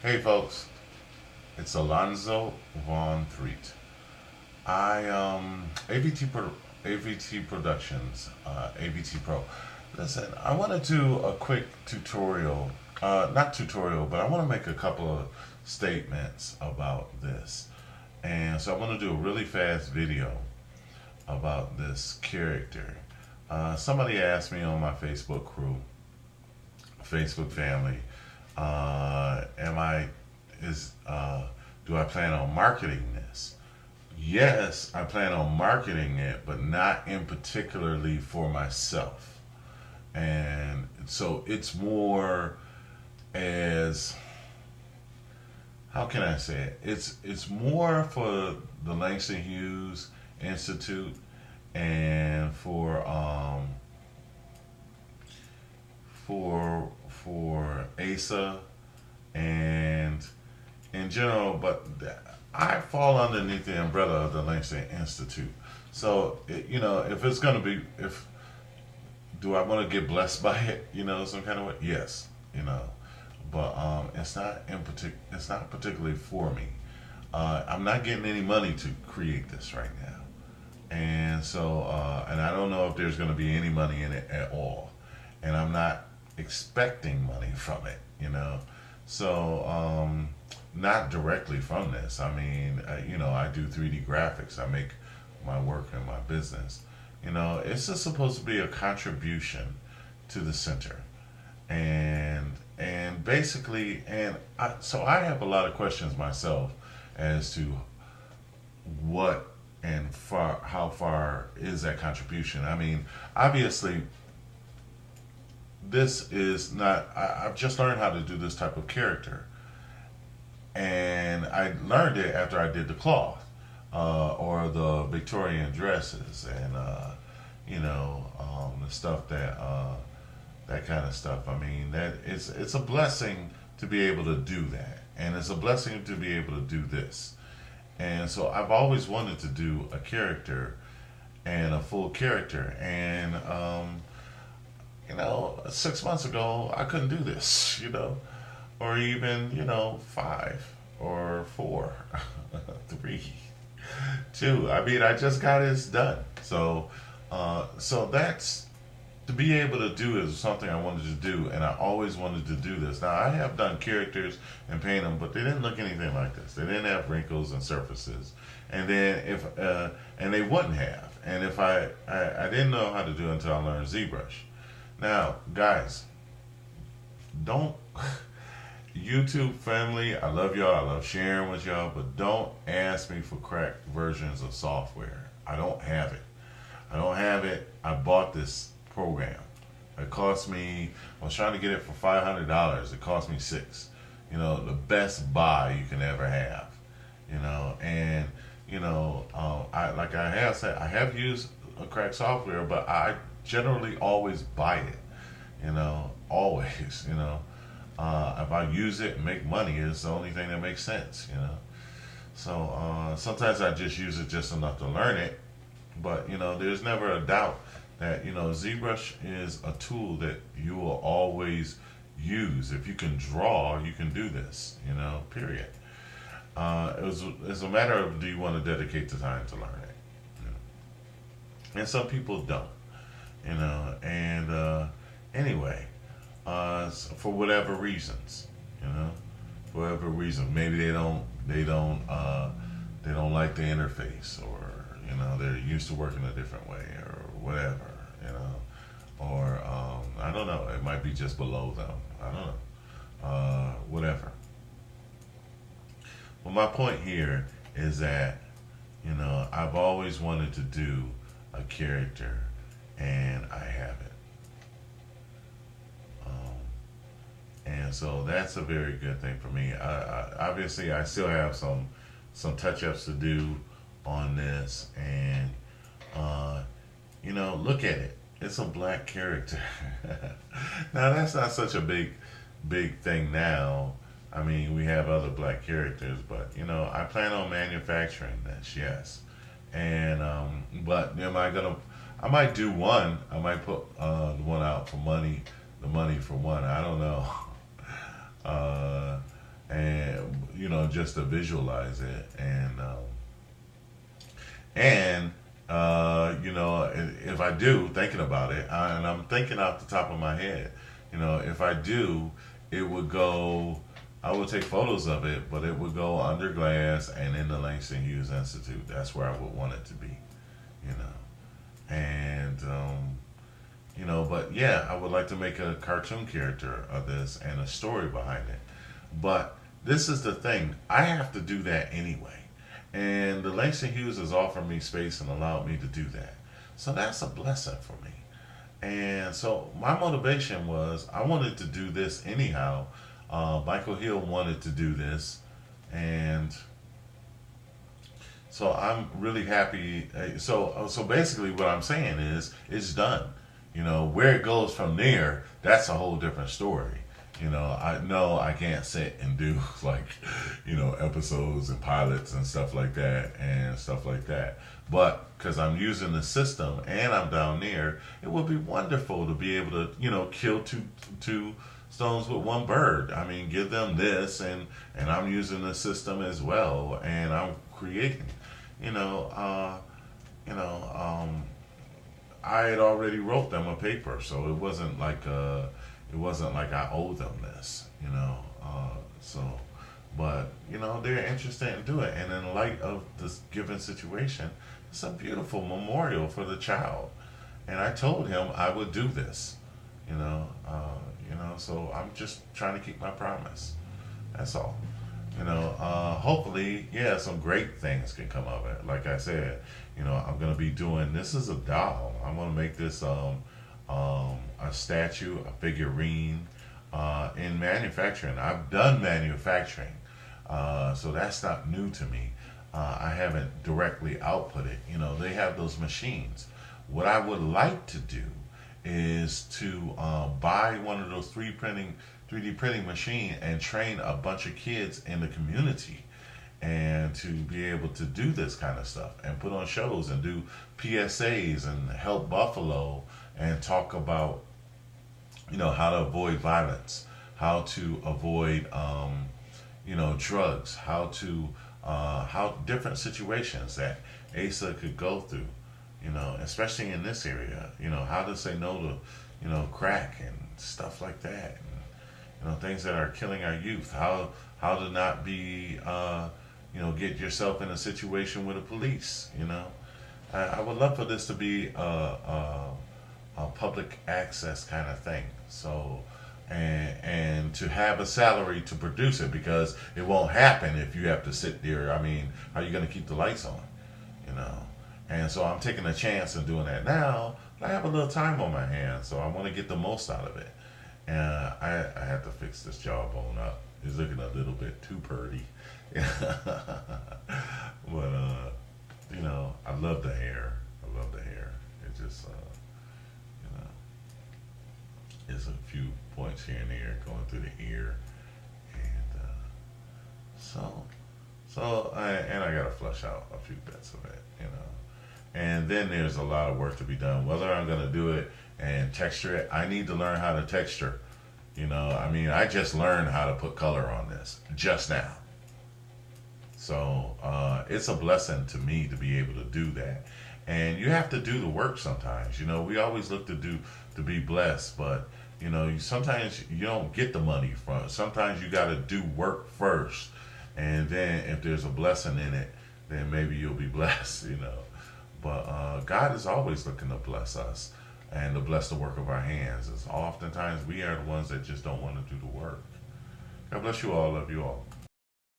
Hey folks, it's Alonzo Von Threet. AVT Productions, AVT Pro. Listen, I want to do a quick tutorial, not tutorial, but I want to make a couple of statements about this. And so I want to do a really fast video about this character. Somebody asked me on my Facebook crew, Facebook family, am I is do I plan on marketing this? Yes, I plan on marketing it, but not in particularly for myself. And so it's more as, how can I say it? It's more for the Langston Hughes Institute and for ASA and in general, but I fall underneath the umbrella of the Langston Institute. So, if it's going to be, if do I want to get blessed by it, some kind of way? Yes, but it's not it's not particularly for me. I'm not getting any money to create this right now, and so and I don't know if there's going to be any money in it at all, and I'm not expecting money from it, So not directly from this. I mean, I do 3D graphics. I make my work and my business. It's just supposed to be a contribution to the center, and basically, so I have a lot of questions myself as to what and how far is that contribution. I mean, obviously, this is not. I've just learned how to do this type of character, and I learned it after I did the cloth or the Victorian dresses, and the stuff that kind of stuff. I mean, that it's a blessing to be able to do that, and it's a blessing to be able to do this. And so I've always wanted to do a character and a full character, and 6 months ago I couldn't do this, or even 5 or 4, 3, 2. I mean, I just got this done. So that's to be able to do is something I wanted to do, and I always wanted to do this. Now I have done characters and paint them, but they didn't look anything like this. They didn't have wrinkles and surfaces, and then if and they wouldn't have. And if I didn't know how to do it until I learned ZBrush. Now, guys, don't YouTube family, I love y'all. I love sharing with y'all, but don't ask me for cracked versions of software. I don't have it. I don't have it. I bought this program. It cost me. I was trying to get it for $500. It cost me $6. The best buy you can ever have. And I like I have said, I have used a cracked software, but I generally always buy it. Always. If I use it and make money, it's the only thing that makes sense. So sometimes I just use it just enough to learn it, but there's never a doubt that ZBrush is a tool that you will always use. If you can draw, you can do this. Period. It's a matter of, do you want to dedicate the time to learn it? And some people don't. And anyway, for whatever reasons, for whatever reason, maybe they don't like the interface, or they're used to working a different way, or whatever, or I don't know, it might be just below them, I don't know, whatever. Well, my point here is that I've always wanted to do a character, and I have it. And so that's a very good thing for me. Obviously, I still have some touch-ups to do on this, and look at it. It's a black character. Now that's not such a big thing now. I mean, we have other black characters, but I plan on manufacturing this, yes. And but am I gonna? I might do one. I might put one out for money, the money for one. I don't know. And just to visualize it. And if I do, thinking about it, and I'm thinking off the top of my head, if I do, it would go, I would take photos of it, but it would go under glass and in the Langston Hughes Institute. That's where I would want it to be, you know. And, but yeah, I would like to make a cartoon character of this and a story behind it. But this is the thing, I have to do that anyway. And the Langston Hughes has offered me space and allowed me to do that. So that's a blessing for me. And so my motivation was I wanted to do this anyhow. Michael Hill wanted to do this. And so I'm really happy. So basically what I'm saying is it's done. Where it goes from there, that's a whole different story. I know I can't sit and do episodes and pilots and stuff like that. But because I'm using the system and I'm down there, it would be wonderful to be able to, kill two stones with one bird. I mean, give them this and I'm using the system as well, and I'm creating, I had already wrote them a paper, so it wasn't like I owe them this, but they're interested in doing it, and in light of this given situation, it's a beautiful memorial for the child, and I told him I would do this, so I'm just trying to keep my promise. That's all. Hopefully, some great things can come of it. Like I said, I'm going to be doing, this is a doll. I'm going to make this a statue, a figurine, in manufacturing. I've done manufacturing, so that's not new to me. I haven't directly output it. They have those machines. What I would like to do is to buy one of those 3D printing machine and train a bunch of kids in the community, and to be able to do this kind of stuff and put on shows and do PSAs and help Buffalo and talk about how to avoid violence, how to avoid drugs, how different situations that Asa could go through, especially in this area, how to say no to crack and stuff like that, and things that are killing our youth, how to not be get yourself in a situation with the police. I would love for this to be a public access kind of thing. So, and to have a salary to produce it, because it won't happen if you have to sit there. I mean, how are you going to keep the lights on? And so I'm taking a chance and doing that now. I have a little time on my hands, so I want to get the most out of it. And I have to fix this jawbone up. It's looking a little bit too purty. But I love the hair. It just it's a few points here and there going through the ear, and and I gotta flush out a few bits of it, and then there's a lot of work to be done. Whether I'm gonna do it and texture it, I need to learn how to texture. I just learned how to put color on this just now. So it's a blessing to me to be able to do that. And you have to do the work sometimes. We always look to be blessed, but sometimes you don't get the money from it. Sometimes you got to do work first, and then if there's a blessing in it, then maybe you'll be blessed. But God is always looking to bless us and to bless the work of our hands. It's oftentimes we are the ones that just don't want to do the work. God bless you all. Love you all.